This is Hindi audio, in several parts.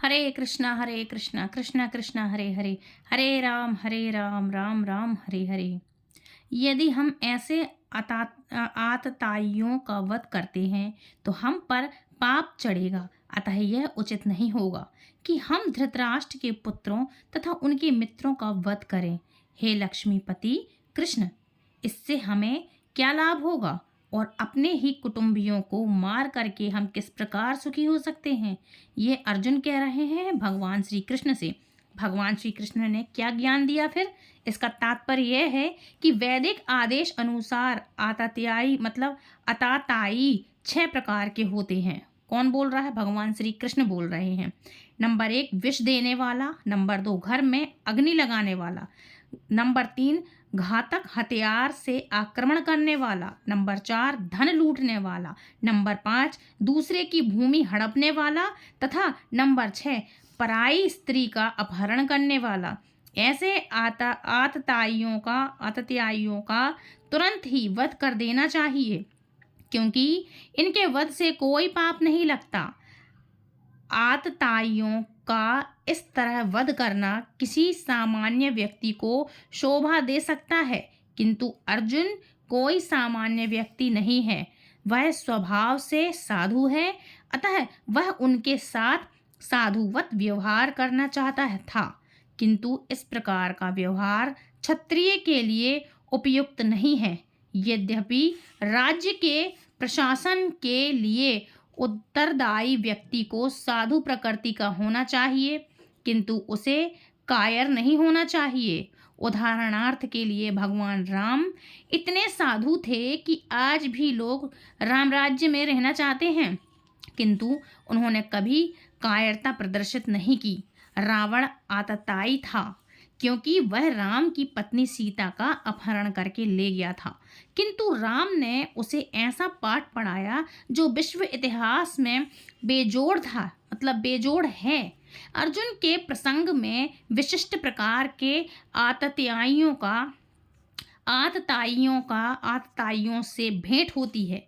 हरे कृष्णा कृष्णा कृष्णा हरे हरे, हरे राम राम राम हरे हरे। यदि हम ऐसे आतताइयों का वध करते हैं तो हम पर पाप चढ़ेगा। अतः यह उचित नहीं होगा कि हम धृतराष्ट्र के पुत्रों तथा उनके मित्रों का वध करें। हे लक्ष्मीपति कृष्ण, इससे हमें क्या लाभ होगा और अपने ही कुटुंबियों को मार करके हम किस प्रकार सुखी हो सकते हैं? ये अर्जुन कह रहे हैं भगवान श्री कृष्ण से। भगवान श्री कृष्ण ने क्या ज्ञान दिया फिर? इसका तात्पर्य यह है कि वैदिक आदेश अनुसार आतताई मतलब अताताई 6 प्रकार के होते हैं। कौन बोल रहा है? भगवान श्री कृष्ण बोल रहे हैं। नंबर 1 विष देने वाला, नंबर 2 घर में अग्नि लगाने वाला, नंबर 3 घातक हथियार से आक्रमण करने वाला, नंबर 4 धन लूटने वाला, नंबर 5 दूसरे की भूमि हड़पने वाला तथा नंबर 6 पराई स्त्री का अपहरण करने वाला। ऐसे आतताइयों का तुरंत ही वध कर देना चाहिए, क्योंकि इनके वध से कोई पाप नहीं लगता। आतताइयों का इस तरह वध करना किसी सामान्य व्यक्ति को शोभा दे सकता है, किंतु अर्जुन कोई सामान्य व्यक्ति नहीं है। वह स्वभाव से साधु है, अतः वह उनके साथ साधुवत व्यवहार करना चाहता था, किंतु इस प्रकार का व्यवहार क्षत्रिय के लिए उपयुक्त नहीं है। यद्यपि राज्य के प्रशासन के लिए उत्तरदायी व्यक्ति को साधु प्रकृति का होना चाहिए, किंतु उसे कायर नहीं होना चाहिए। उदाहरणार्थ के लिए भगवान राम इतने साधु थे कि आज भी लोग राम राज्य में रहना चाहते हैं, किंतु उन्होंने कभी कायरता प्रदर्शित नहीं की। रावण आतताई था, क्योंकि वह राम की पत्नी सीता का अपहरण करके ले गया था, किंतु राम ने उसे ऐसा पाठ पढ़ाया जो विश्व इतिहास में बेजोड़ था, मतलब बेजोड़ है। अर्जुन के प्रसंग में विशिष्ट प्रकार के आतताइयों से भेंट होती है।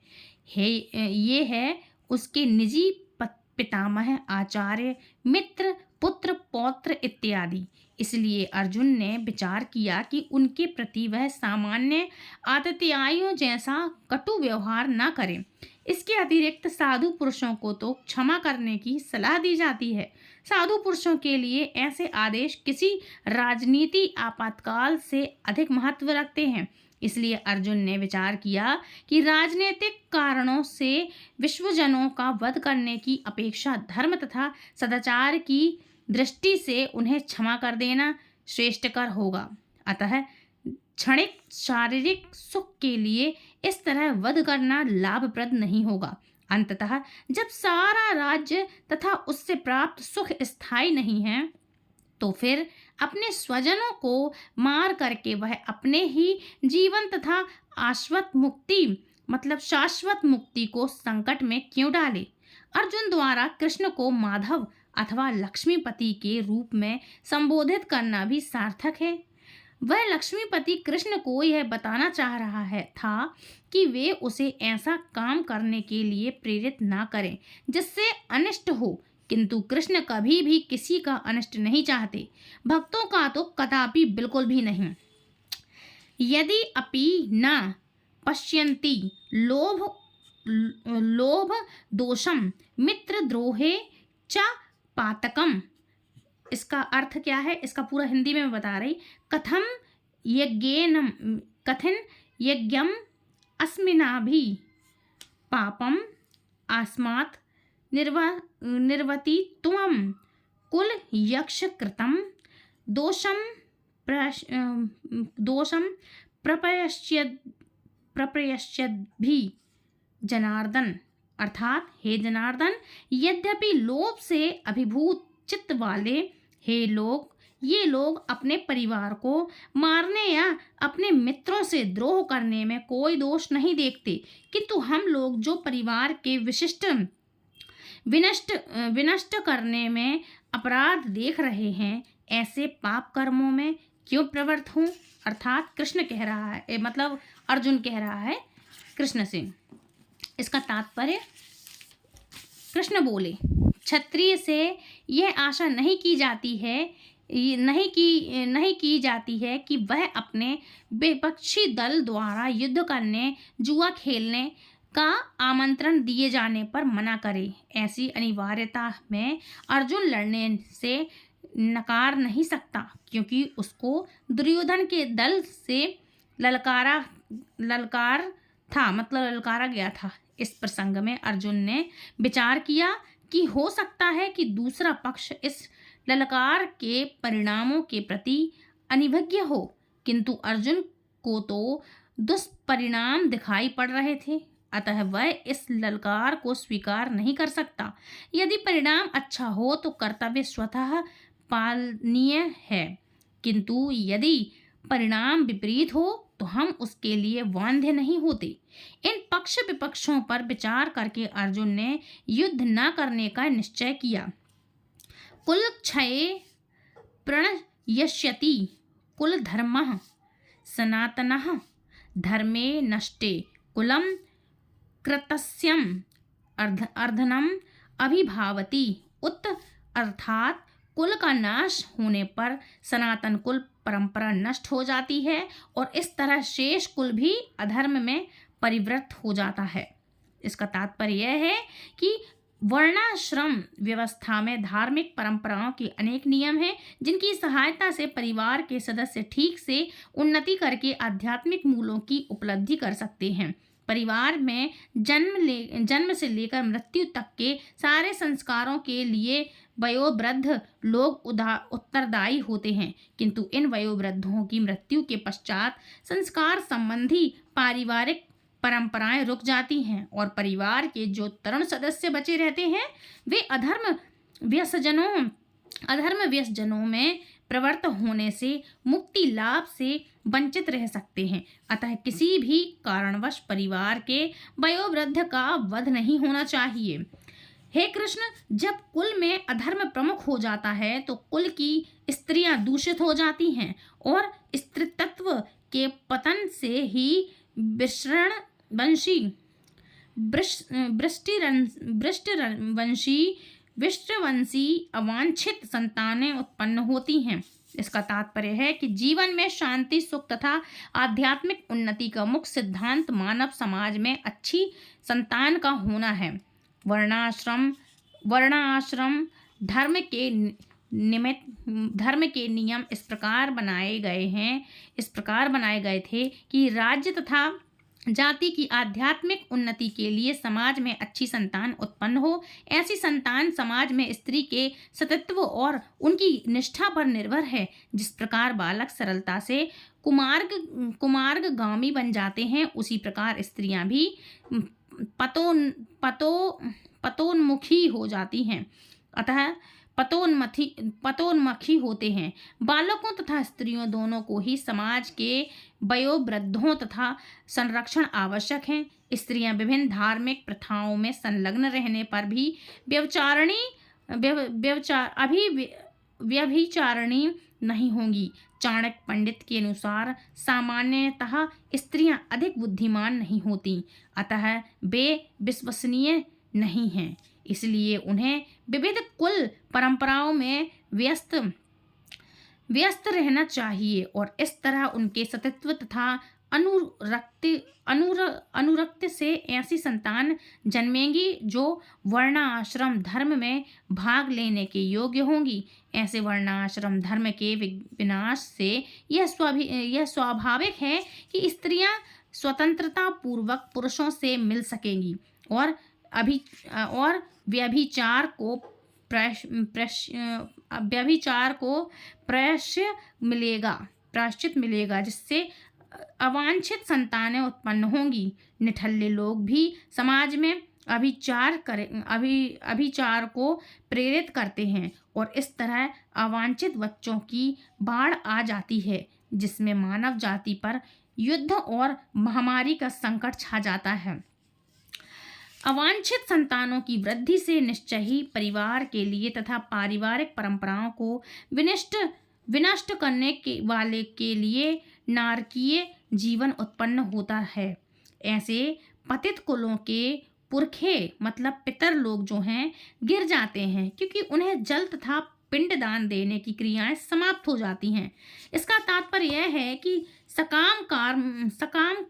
ये है उसके निजी पितामह, आचार्य, मित्र, पुत्र, पौत्र इत्यादि। इसलिए अर्जुन ने विचार किया कि उनके प्रति वह सामान्य आतताइयों जैसा कटु व्यवहार न करें। इसके अतिरिक्त साधु पुरुषों को तो क्षमा करने की सलाह दी जाती है। साधु पुरुषों के लिए ऐसे आदेश किसी राजनीति आपातकाल से अधिक महत्व रखते हैं। इसलिए अर्जुन ने विचार किया कि राजनीतिक कारणों से विश्वजनों का वध करने की अपेक्षा धर्म तथा सदाचार की दृष्टि से उन्हें क्षमा कर देना श्रेष्ठकर होगा। अतः क्षणिक शारीरिक सुख के लिए इस तरह वध करना लाभप्रद नहीं होगा। अंततः जब सारा राज्य तथा उससे प्राप्त सुख स्थायी नहीं है, तो फिर अपने स्वजनों को मार करके वह अपने ही जीवन तथा शाश्वत मुक्ति को संकट में क्यों डाले? अर्जुन द्वारा कृष्ण को माधव अथवा लक्ष्मीपति के रूप में संबोधित करना भी सार्थक है। वह लक्ष्मीपति कृष्ण को यह बताना चाह रहा था कि वे उसे ऐसा काम करने के लिए प्रेरित ना करें जिससे अनिष्ट हो, किंतु कृष्ण कभी भी किसी का अनिष्ट नहीं चाहते, भक्तों का तो कदापि बिल्कुल भी नहीं। यदि अपि न पश्यन्ति लोभ दोषम मित्रद्रोहे च पातकम। इसका अर्थ क्या है? इसका पूरा हिंदी में मैं बता रही। कथिन यज्ञम अस्मिनाभि पापम आस्मात् निर्वति त्वं कुल यक्ष कृतम दोषम प्रपयश्यद्भि जनार्दन। अर्थात हे जनार्दन, यद्यपि लोभ से अभिभूत चित्त वाले ये लोग अपने परिवार को मारने या अपने मित्रों से द्रोह करने में कोई दोष नहीं देखते, किंतु हम लोग जो परिवार के विनष्ट करने में अपराध देख रहे हैं, ऐसे पाप कर्मों में क्यों प्रवृत्त हूँ? अर्थात कृष्ण कह रहा है, मतलब अर्जुन कह रहा है कृष्ण से। इसका तात्पर्य कृष्ण बोले क्षत्रिय से यह आशा नहीं की जाती है कि वह अपने विपक्षी दल द्वारा युद्ध करने, जुआ खेलने का आमंत्रण दिए जाने पर मना करे। ऐसी अनिवार्यता में अर्जुन लड़ने से नकार नहीं सकता, क्योंकि उसको दुर्योधन के दल से ललकारा गया था। इस प्रसंग में अर्जुन ने विचार किया कि हो सकता है कि दूसरा पक्ष इस ललकार के परिणामों के प्रति अनिभिज्ञ हो, किंतु अर्जुन को तो दुष्परिणाम दिखाई पड़ रहे थे, अतः वह इस ललकार को स्वीकार नहीं कर सकता। यदि परिणाम अच्छा हो तो कर्तव्य स्वतः पालनीय है, किंतु यदि परिणाम विपरीत हो तो हम उसके लिए बाध्य नहीं होते। इन पक्ष विपक्षों पर विचार करके अर्जुन ने युद्ध न करने का निश्चय किया। कुल क्षये प्रणयष्यति कुल धर्मः सनातनः धर्मे नष्टे कुलम कृतस्यम अर्धनम अभिभावति उत, अर्थात कुल का नाश होने पर सनातन कुल परंपरा नष्ट हो जाती है और इस तरह शेष कुल भी अधर्म में परिवृत्त हो जाता है। इसका तात्पर्य यह है कि वर्णाश्रम व्यवस्था में धार्मिक परंपराओं के अनेक नियम हैं, जिनकी सहायता से परिवार के सदस्य ठीक से उन्नति करके आध्यात्मिक मूलों की उपलब्धि कर सकते हैं। परिवार में जन्म से लेकर मृत्यु तक के सारे संस्कारों के लिए वयोवृद्ध लोग उत्तरदायी होते हैं, किंतु इन वयोवृद्धों की मृत्यु के पश्चात संस्कार संबंधी पारिवारिक परंपराएं रुक जाती हैं और परिवार के जो तरुण सदस्य बचे रहते हैं वे अधर्म व्यसनों में प्रवृत्त होने से मुक्ति लाभ से वंचित रह सकते हैं। अतः किसी भी कारणवश परिवार के वयोवृद्ध का वध नहीं होना चाहिए। हे कृष्ण, जब कुल में अधर्म प्रमुख हो जाता है तो कुल की स्त्रियां दूषित हो जाती हैं और स्त्रीत्व के पतन से ही विष्टवंशी अवांछित संतानें उत्पन्न होती हैं। इसका तात्पर्य है कि जीवन में शांति, सुख तथा आध्यात्मिक उन्नति का मुख्य सिद्धांत मानव समाज में अच्छी संतान का होना है। वर्णाश्रम धर्म के नियम इस प्रकार बनाए गए थे कि राज्य तथा जाति की आध्यात्मिक उन्नति के लिए समाज में अच्छी संतान उत्पन्न हो। ऐसी संतान समाज में स्त्री के सतत्व और उनकी निष्ठा पर निर्भर है। जिस प्रकार बालक सरलता से कुमार्गगामी बन जाते हैं, उसी प्रकार स्त्रियां भी पतोन्मुखी हो जाती हैं, अतः पतोन्मुखी होते हैं। बालकों तथा स्त्रियों दोनों को ही समाज के वयोवृद्धों तथा संरक्षण आवश्यक है। स्त्रियां विभिन्न धार्मिक प्रथाओं में संलग्न रहने पर भी व्यभिचारिणी नहीं होंगी। चाणक्य पंडित के अनुसार सामान्यतः स्त्रियां अधिक बुद्धिमान नहीं होती, अतः वे विश्वसनीय नहीं हैं, इसलिए उन्हें विविध कुल परंपराओं में व्यस्त रहना चाहिए और इस तरह उनके सतत्व तथा अनुरक्ति से ऐसी संतान जन्मेंगी जो वर्णाश्रम धर्म में भाग लेने के योग्य होंगी। ऐसे वर्णाश्रम धर्म के विनाश से यह स्वाभाविक है कि स्त्रियां स्वतंत्रता पूर्वक पुरुषों से मिल सकेंगी और व्यभिचार को प्रायश्चित मिलेगा, जिससे अवांछित संतानें उत्पन्न होंगी। निठल्ले लोग भी समाज में अभिचार को प्रेरित करते हैं और इस तरह अवांछित बच्चों की बाढ़ आ जाती है, जिसमें मानव जाति पर युद्ध और महामारी का संकट छा जाता है। अवांछित संतानों की वृद्धि से निश्चय ही परिवार के लिए तथा पारिवारिक परंपराओं को विनष्ट करने के वाले के लिए नारकीय जीवन उत्पन्न होता है। ऐसे पतित कुलों के पुरखे मतलब पितर लोग जो हैं गिर जाते हैं, क्योंकि उन्हें जल तथा पिंडदान देने की क्रियाएं समाप्त हो जाती हैं। इसका तात्पर्य यह है कि सकाम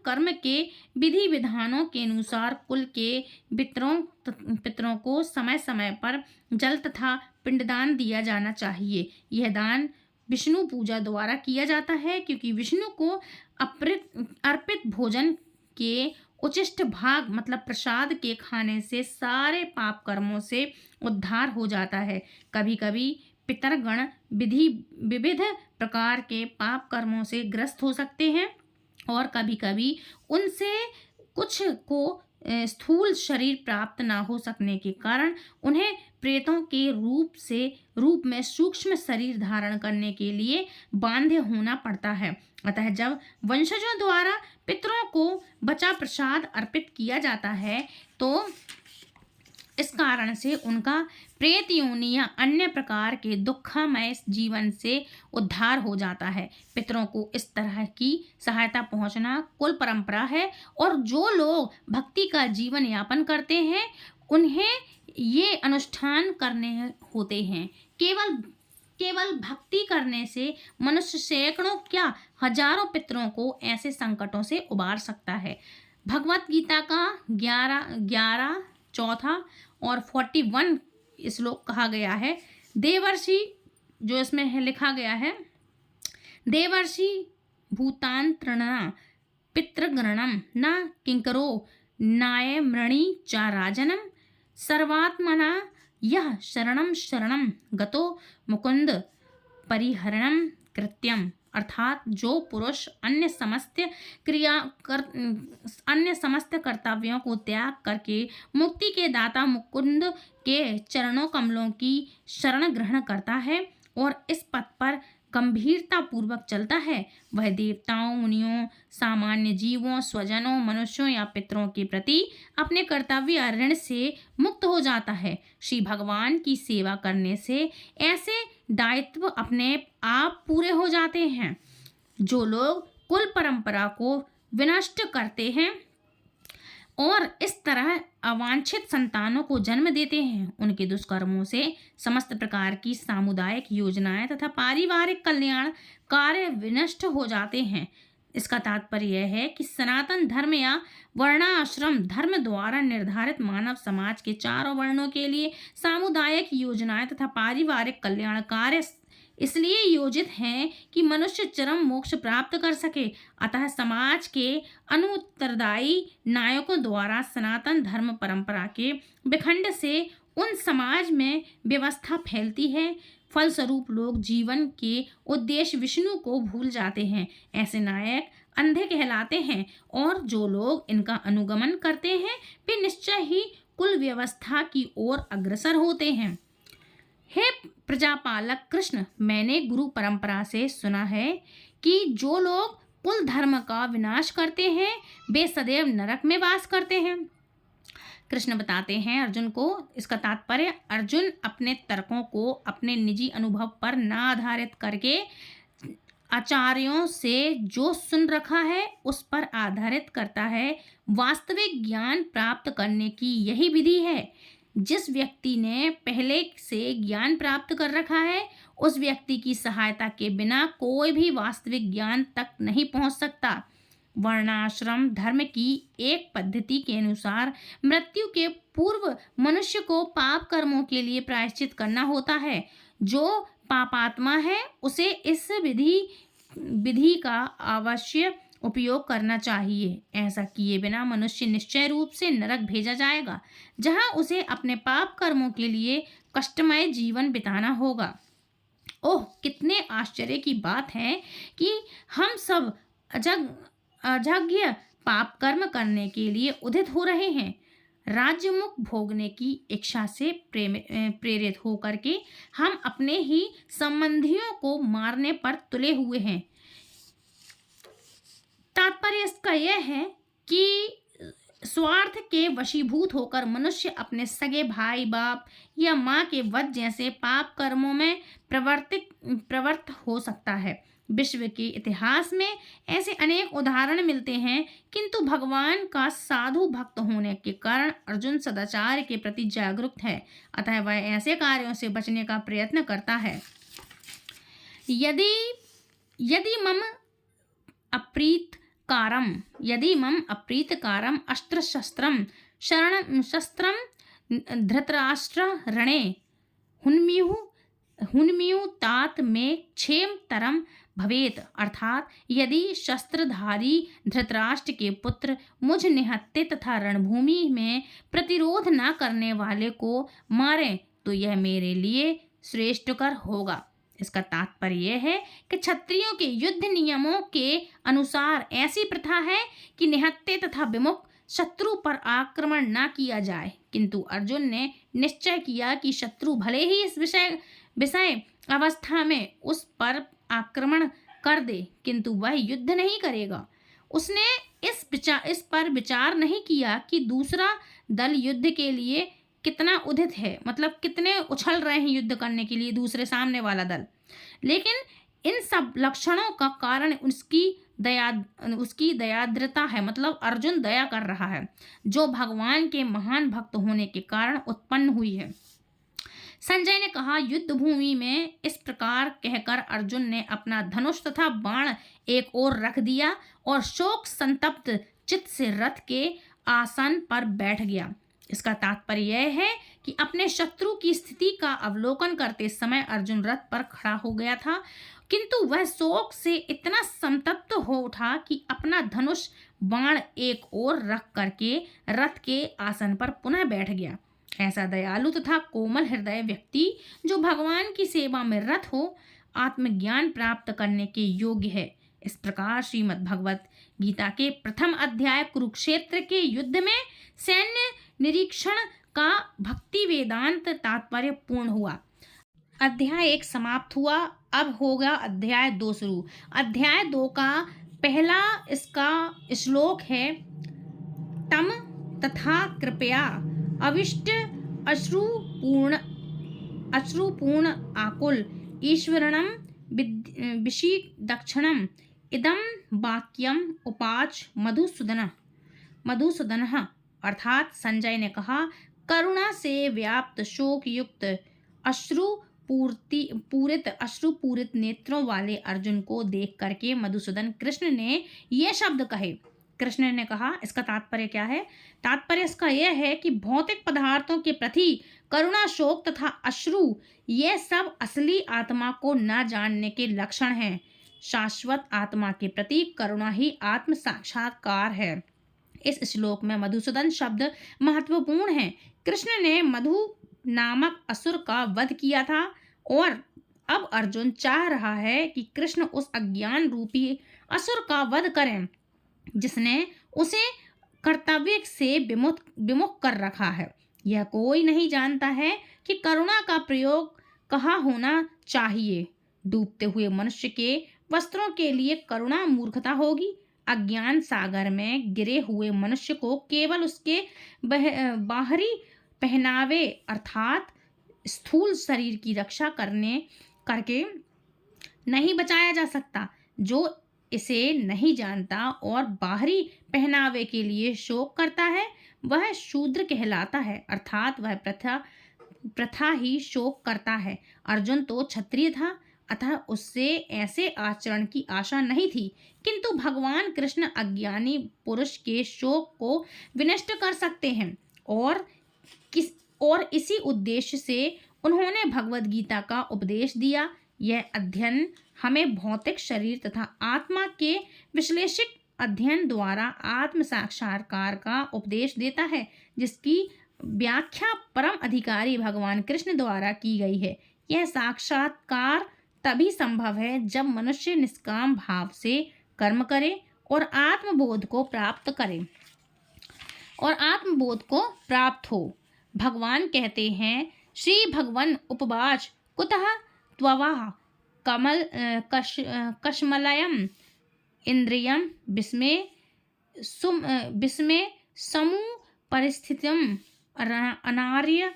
कर्म के विधि विधानों के अनुसार कुल के पितरों को समय समय पर जल तथा पिंडदान दिया जाना चाहिए। यह दान विष्णु पूजा द्वारा किया जाता है, क्योंकि विष्णु को अर्पित भोजन के उचिष्ट भाग मतलब प्रसाद के खाने से सारे पाप कर्मों से उद्धार हो जाता है। कभी कभी पितरगण विविध प्रकार के पाप कर्मों से ग्रस्त हो सकते हैं और कभी कभी उनसे कुछ को स्थूल शरीर प्राप्त ना हो सकने के कारण उन्हें प्रेतों के रूप में सूक्ष्म शरीर धारण करने के लिए बाध्य होना पड़ता है। अतः जब वंशजों द्वारा पितरों को बचा प्रसाद अर्पित किया जाता है तो इस कारण से उनका प्रेत योनि या अन्य प्रकार के दुखमय जीवन से उद्धार हो जाता है। पितरों को इस तरह की सहायता पहुंचना कुल परंपरा है और जो लोग भक्ति का जीवन यापन करते हैं उन्हें ये अनुष्ठान करने होते हैं। केवल भक्ति करने से मनुष्य सैकड़ों क्या हजारों पितरों को ऐसे संकटों से उबार सकता है। भगवत गीता का 11 चौथा और 41 श्लोक कहा गया है। देवर्षि जो इसमें है लिखा गया है, देवर्षि भूतांतरणा पितृगणम न किंकरो नाय मृणी च राजनम सर्वात्मना यह शरणम गतो मुकुंद परिहरणम कृत्यम। अर्थात जो पुरुष अन्य समस्त कर्तव्यों को त्याग करके मुक्ति के दाता मुकुंद के चरणों कमलों की शरण ग्रहण करता है और इस पथ पर गंभीरता पूर्वक चलता है, वह देवताओं, मुनियों, सामान्य जीवों, स्वजनों, मनुष्यों या पितरों के प्रति अपने कर्तव्य ऋण से मुक्त हो जाता है। श्री भगवान की सेवा करने से ऐसे दायित्व अपने आप पूरे हो जाते हैं। जो लोग कुल परंपरा को विनष्ट करते हैं और इस तरह अवांछित संतानों को जन्म देते हैं, उनके दुष्कर्मों से समस्त प्रकार की सामुदायिक योजनाएं तथा पारिवारिक कल्याण कार्य विनष्ट हो जाते हैं। इसका तात्पर्य यह है कि सनातन धर्म या वर्णाश्रम धर्म द्वारा निर्धारित मानव समाज के चारों वर्णों के लिए सामुदायिक योजनाएं तथा पारिवारिक कल्याण कार्य इसलिए योजित हैं कि मनुष्य चरम मोक्ष प्राप्त कर सके। अतः समाज के अनुत्तरदायी नायकों द्वारा सनातन धर्म परंपरा के विखंड से उन समाज में व्यवस्था फैलती है। फलस्वरूप लोग जीवन के उद्देश्य विष्णु को भूल जाते हैं। ऐसे नायक अंधे कहलाते हैं और जो लोग इनका अनुगमन करते हैं वे निश्चय ही कुल व्यवस्था की ओर अग्रसर होते हैं। हे प्रजापालक कृष्ण, मैंने गुरु परंपरा से सुना है कि जो लोग कुल धर्म का विनाश करते हैं वे सदैव नरक में वास करते हैं। कृष्ण बताते हैं अर्जुन को, इसका तात्पर्य अर्जुन अपने तर्कों को अपने निजी अनुभव पर न आधारित करके आचार्यों से जो सुन रखा है उस पर आधारित करता है। वास्तविक ज्ञान प्राप्त करने की यही विधि है। जिस व्यक्ति ने पहले से ज्ञान प्राप्त कर रखा है उस व्यक्ति की सहायता के बिना कोई भी वास्तविक ज्ञान तक नहीं पहुंच सकता। वर्णाश्रम धर्म की एक पद्धति के अनुसार मृत्यु के पूर्व मनुष्य को पाप कर्मों के लिए प्रायश्चित करना होता है। जो पापात्मा है उसे इस विधि का अवश्य उपयोग करना चाहिए। ऐसा किए बिना मनुष्य निश्चय रूप से नरक भेजा जाएगा, जहां उसे अपने पाप कर्मों के लिए कष्टमय जीवन बिताना होगा। ओह, कितने आश्चर्य की बात है कि हम सब अजज्ञ पाप कर्म करने के लिए उदित हो रहे हैं। राज्यमुख भोगने की इच्छा से प्रेरित होकर के हम अपने ही संबंधियों को मारने पर तुले हुए हैं। तात्पर्य इसका यह है कि स्वार्थ के वशीभूत होकर मनुष्य अपने सगे भाई, बाप या माँ के वध जैसे पाप कर्मों में प्रवृत्त हो सकता है। विश्व के इतिहास में ऐसे अनेक उदाहरण मिलते हैं, किंतु भगवान का साधु भक्त होने के कारण अर्जुन सदाचार के प्रति जागरूक है, अतः वह ऐसे कार्यों से बचने का प्रयत्न करता है। यदि यदि मम अप्रीतकारम अस्त्र शस्त्रम धृतराष्ट्र रणे हुन्मियु तात में क्षेम तरम भवेत, अर्थात यदि शस्त्रधारी धृतराष्ट्र के पुत्र मुझ निहत्थे तथा रणभूमि में प्रतिरोध न करने वाले को मारें तो यह मेरे लिए श्रेष्ठकर होगा। इसका तात्पर्य यह है कि क्षत्रियों के युद्ध नियमों के अनुसार ऐसी प्रथा है कि निहत्थे तथा विमुख शत्रु पर आक्रमण न किया जाए, किंतु अर्जुन ने निश्चय किया कि शत्रु भले ही इस विषय अवस्था में उस पर आक्रमण कर दे, किंतु वह युद्ध नहीं करेगा। उसने इस पर विचार नहीं किया कि दूसरा दल युद्ध के लिए कितना उदित है, मतलब कितने उछल रहे हैं युद्ध करने के लिए दूसरे सामने वाला दल। लेकिन इन सब लक्षणों का कारण उसकी दयाद्रता है, मतलब अर्जुन दया कर रहा है, जो भगवान के महान भक्त होने के कारण उत्पन्न हुई है। संजय ने कहा, युद्ध भूमि में इस प्रकार कहकर अर्जुन ने अपना धनुष तथा बाण एक ओर रख दिया और शोक संतप्त चित्त से रथ के आसन पर बैठ गया। इसका तात्पर्य यह है कि अपने शत्रु की स्थिति का अवलोकन करते समय अर्जुन रथ पर खड़ा हो गया था, किंतु वह शोक से इतना संतप्त हो उठा कि अपना धनुष बाण एक ओर रख करके रथ के आसन पर पुनः बैठ गया। ऐसा दयालु तथा कोमल हृदय व्यक्ति जो भगवान की सेवा में रत हो, आत्मज्ञान प्राप्त करने के योग्य है। इस प्रकार श्रीमद् भगवत गीता के प्रथम अध्याय कुरुक्षेत्र के युद्ध में सैन्य निरीक्षण का भक्ति वेदांत तात्पर्य पूर्ण हुआ। अध्याय 1 समाप्त हुआ। अब होगा अध्याय 2 शुरू। अध्याय 2 का पहला इसका श्लोक है, तम तथा कृपया अविष्ट अश्रुपूर्ण आकुल ईश्वरणम विषि दक्षिणम इदम वाक्यम उपाच मधुसूदन, अर्थात संजय ने कहा, करुणा से व्याप्त शोक युक्त अश्रुपूरित नेत्रों वाले अर्जुन को देख करके मधुसूदन कृष्ण ने ये शब्द कहे। कृष्ण ने कहा, इसका तात्पर्य क्या है? तात्पर्य इसका यह है कि भौतिक पदार्थों के प्रति करुणा, शोक तथा अश्रु ये सब असली आत्मा को न जानने के लक्षण हैं। शाश्वत आत्मा के प्रति करुणा ही आत्म साक्षात्कार है। इस श्लोक में मधुसूदन शब्द महत्वपूर्ण है। कृष्ण ने मधु नामक असुर का वध किया था और अब अर्जुन चाह रहा है कि कृष्ण उस अज्ञान रूपी असुर का वध करें जिसने उसे कर्तव्य से विमुख कर रखा है। यह कोई नहीं जानता है कि करुणा का प्रयोग कहाँ होना चाहिए। डूबते हुए मनुष्य के वस्त्रों के लिए करुणा मूर्खता होगी। अज्ञान सागर में गिरे हुए मनुष्य को केवल उसके बाहरी पहनावे अर्थात स्थूल शरीर की रक्षा करके नहीं बचाया जा सकता। जो इसे नहीं जानता और बाहरी पहनावे के लिए शोक करता है वह शूद्र कहलाता है, अर्थात वह प्रथा ही शोक करता है। अर्जुन तो क्षत्रिय था, अतः उससे ऐसे आचरण की आशा नहीं थी, किंतु भगवान कृष्ण अज्ञानी पुरुष के शोक को विनष्ट कर सकते हैं और इसी उद्देश्य से उन्होंने भगवद गीता का उपदेश दिया। यह अध्ययन हमें भौतिक शरीर तथा आत्मा के विश्लेषिक अध्ययन द्वारा आत्म साक्षात्कार का उपदेश देता है, जिसकी व्याख्या परम अधिकारी भगवान कृष्ण द्वारा की गई है। यह साक्षात्कार तभी संभव है जब मनुष्य निष्काम भाव से कर्म करे और आत्मबोध को प्राप्त हो। भगवान कहते हैं, श्री भगवान उपवाच कुतः त्ववा कश्मलयम इंद्रियम विस्मे समु परिस्थितिम अनार्य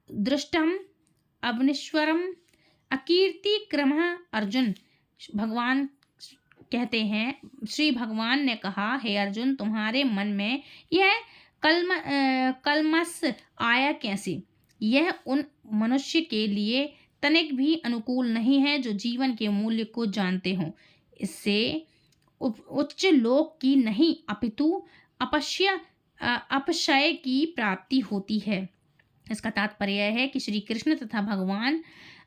दृष्टम अवनीश्वरम अकीर्ति क्रमः। अर्जुन, भगवान कहते हैं, श्री भगवान ने कहा, हे अर्जुन, तुम्हारे मन में यह कलमश आया कैसे? यह उन मनुष्य के लिए तनिक भी अनुकूल नहीं है जो जीवन के मूल्य को जानते हों। इससे उच्च लोक की नहीं अपितु अपशय की प्राप्ति होती है। इसका तात्पर्य है कि श्री कृष्ण तथा भगवान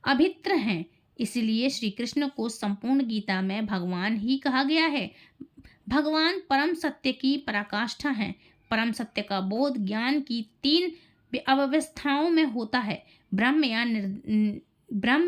अभित्र हैं, इसलिए श्री कृष्ण को संपूर्ण गीता में भगवान ही कहा गया है। भगवान परम सत्य की पराकाष्ठा हैं। परम सत्य का बोध ज्ञान की 3 अवस्थाओं में होता है, ब्रह्म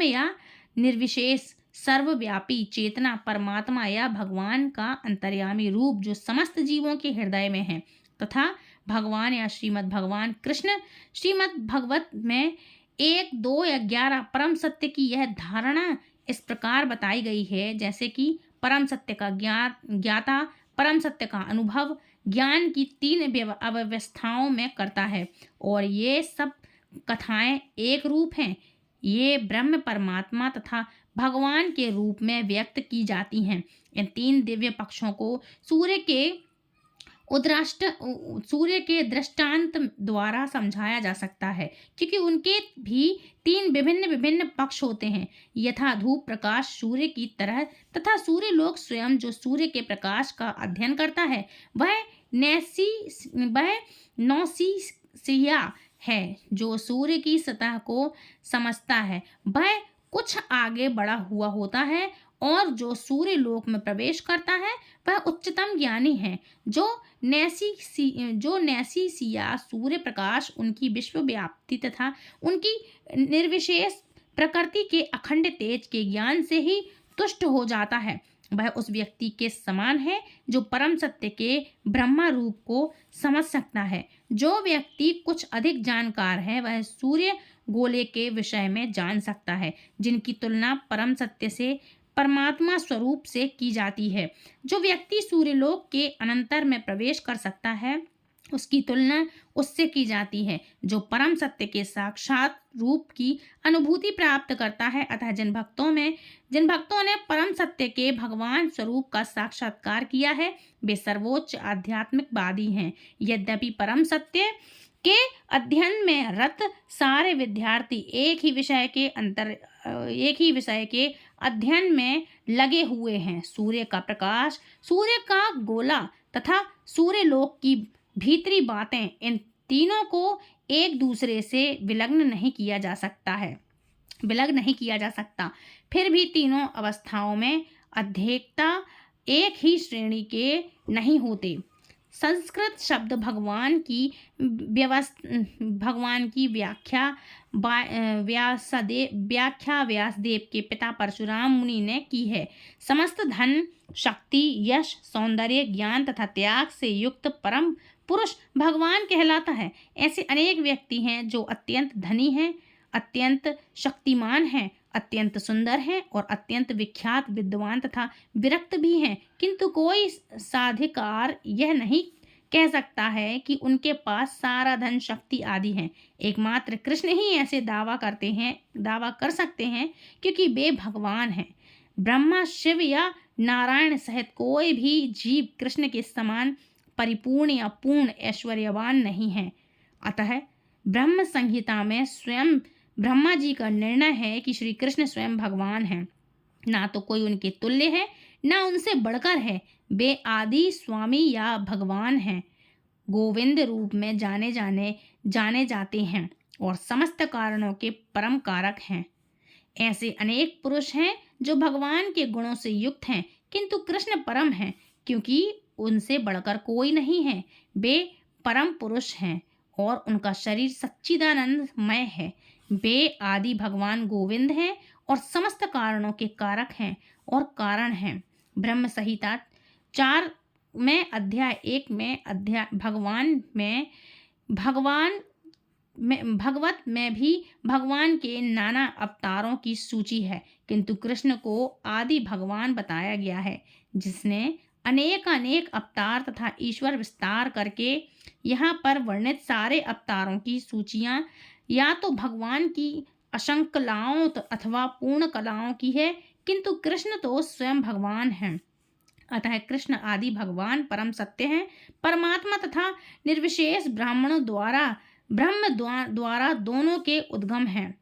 या निर्विशेष सर्वव्यापी चेतना परमात्मा या भगवान का अंतर्यामी रूप जो समस्त जीवों के हृदय में है, तथा भगवान या श्रीमद् भगवान कृष्ण। श्रीमद् भगवत में 1, 2 या 11 परम सत्य की यह धारणा इस प्रकार बताई गई है जैसे कि परम सत्य का ज्ञाता परम सत्य का अनुभव ज्ञान की 3 अवस्थाओं में करता है, और ये सब कथाएं एक रूप हैं। ये ब्रह्म परमात्मा तथा भगवान के रूप में व्यक्त की जाती हैं। इन 3 दिव्य पक्षों को सूर्य के दृष्टांत द्वारा समझाया जा सकता है, क्योंकि उनके भी 3 विभिन्न पक्ष होते हैं, यथा धूप प्रकाश सूर्य की तरह, तथा सूर्य लोक स्वयं जो सूर्य के प्रकाश का अध्ययन करता है, वह नौसिया है जो सूर्य की सतह को समझता है, वह कुछ आगे बढ़ा हुआ होता है, और जो सूर्य लोक में प्रवेश करता है वह उच्चतम ज्ञानी है। जो नैसीसिया सूर्य प्रकाश उनकी विश्वव्याप्ति तथा उनकी निर्विशेष प्रकृति के अखंड तेज के ज्ञान से ही तुष्ट हो जाता है, वह उस व्यक्ति के समान है जो परम सत्य के ब्रह्मा रूप को समझ सकता है। जो व्यक्ति कुछ अधिक जानकार है वह सूर्य गोले के विषय में जान सकता है, जिनकी तुलना परम सत्य से परमात्मा स्वरूप से की जाती है। जो व्यक्ति सूर्यलोक के अनंतर में प्रवेश कर सकता है उसकी तुलना उससे की जाती है जो परम सत्य के साक्षात रूप की अनुभूति प्राप्त करता है। अतः जिन भक्तों ने परम सत्य के भगवान स्वरूप का साक्षात्कार किया है वे सर्वोच्च आध्यात्मिकवादी हैं। यद्यपि परम सत्य के अध्ययन में रत सारे विद्यार्थी एक ही विषय के अध्ययन में लगे हुए हैं। सूर्य का प्रकाश, सूर्य का गोला तथा सूर्य लोक की भीतरी बातें, इन तीनों को एक दूसरे से विलग्न नहीं किया जा सकता। फिर भी तीनों अवस्थाओं में अध्येता एक ही श्रेणी के नहीं होते। संस्कृत शब्द भगवान की व्याख्या व्यासदेव के पिता परशुराम मुनि ने की है। समस्त धन, शक्ति, यश, सौंदर्य, ज्ञान तथा त्याग से युक्त परम पुरुष भगवान कहलाता है। ऐसे अनेक व्यक्ति हैं जो अत्यंत धनी हैं, अत्यंत शक्तिमान हैं, अत्यंत सुंदर हैं और अत्यंत विख्यात विद्वान तथा विरक्त भी हैं, किंतु कोई साधिकार यह नहीं कह सकता है कि उनके पास सारा धन, शक्ति आदि हैं। एकमात्र कृष्ण ही ऐसे दावा कर सकते हैं क्योंकि वे भगवान हैं। ब्रह्मा, शिव या नारायण सहित कोई भी जीव कृष्ण के समान परिपूर्ण या पूर्ण ऐश्वर्यवान नहीं है। अतः ब्रह्म संहिता में स्वयं ब्रह्मा जी का निर्णय है कि श्री कृष्ण स्वयं भगवान हैं। ना तो कोई उनके तुल्य है, ना उनसे बढ़कर है। वे आदि स्वामी या भगवान हैं, गोविंद रूप में जाने जाते हैं और समस्त कारणों के परम कारक हैं। ऐसे अनेक पुरुष हैं जो भगवान के गुणों से युक्त हैं, किंतु कृष्ण परम हैं क्योंकि उनसे बढ़कर कोई नहीं है। वे परम पुरुष हैं और उनका शरीर सच्चिदानंदमय है। वे आदि भगवान गोविंद हैं और समस्त कारणों के कारक हैं और कारण हैं। ब्रह्म संहिता 4 में अध्याय 1 में भगवत में भी भगवान के नाना अवतारों की सूची है, किंतु कृष्ण को आदि भगवान बताया गया है, जिसने अनेक अवतार तथा ईश्वर विस्तार करके यहाँ पर वर्णित सारे अवतारों की सूचियाँ या तो भगवान की असंकलाओं अथवा पूर्ण कलाओं की है, किंतु कृष्ण तो स्वयं भगवान हैं। अतः कृष्ण आदि भगवान परम सत्य हैं। परमात्मा तथा निर्विशेष ब्रह्म द्वारा दोनों के उद्गम हैं।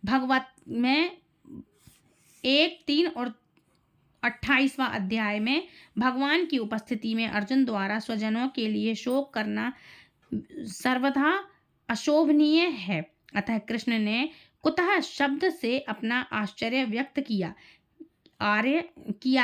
भगवत में 1, 3 और 28वां अध्याय में भगवान की उपस्थिति में अर्जुन द्वारा स्वजनों के लिए शोक करना सर्वथा अशोभनीय है। अतः कृष्ण ने कुतः शब्द से अपना आश्चर्य व्यक्त किया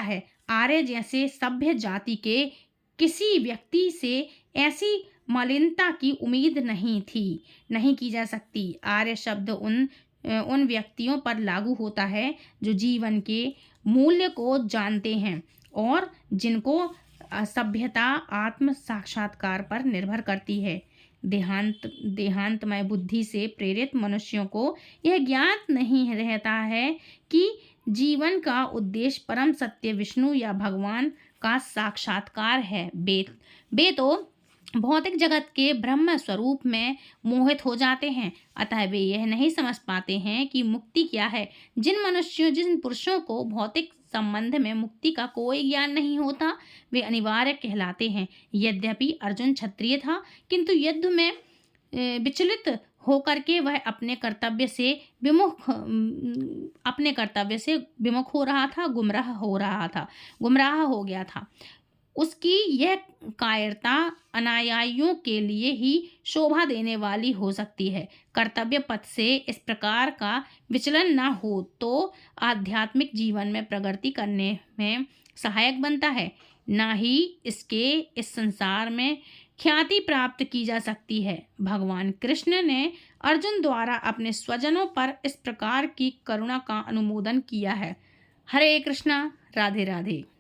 है। आर्य जैसे सभ्य जाति के किसी व्यक्ति से ऐसी मलिनता की उम्मीद नहीं की जा सकती। आर्य शब्द उन व्यक्तियों पर लागू होता है जो जीवन के मूल्य को जानते हैं और जिनको सभ्यता आत्म साक्षात्कार पर निर्भर करती है। देहांतमय बुद्धि से प्रेरित मनुष्यों को यह ज्ञात नहीं रहता है कि जीवन का उद्देश्य परम सत्य विष्णु या भगवान का साक्षात्कार है। वे तो भौतिक जगत के ब्रह्म स्वरूप में मोहित हो जाते हैं। अतः वे यह नहीं समझ पाते हैं कि मुक्ति क्या है। जिन पुरुषों को भौतिक संबंध में मुक्ति का कोई ज्ञान नहीं होता, वे अनिवार्य कहलाते हैं। यद्यपि अर्जुन क्षत्रिय था, किंतु युद्ध में विचलित होकर के वह अपने कर्तव्य से विमुख हो रहा था, गुमराह हो गया था। उसकी यह कायरता अनायायियों के लिए ही शोभा देने वाली हो सकती है। कर्तव्य पथ से इस प्रकार का विचलन न हो तो आध्यात्मिक जीवन में प्रगति करने में सहायक बनता है, न ही इसके इस संसार में ख्याति प्राप्त की जा सकती है। भगवान कृष्ण ने अर्जुन द्वारा अपने स्वजनों पर इस प्रकार की करुणा का अनुमोदन किया है। हरे कृष्णा, राधे राधे।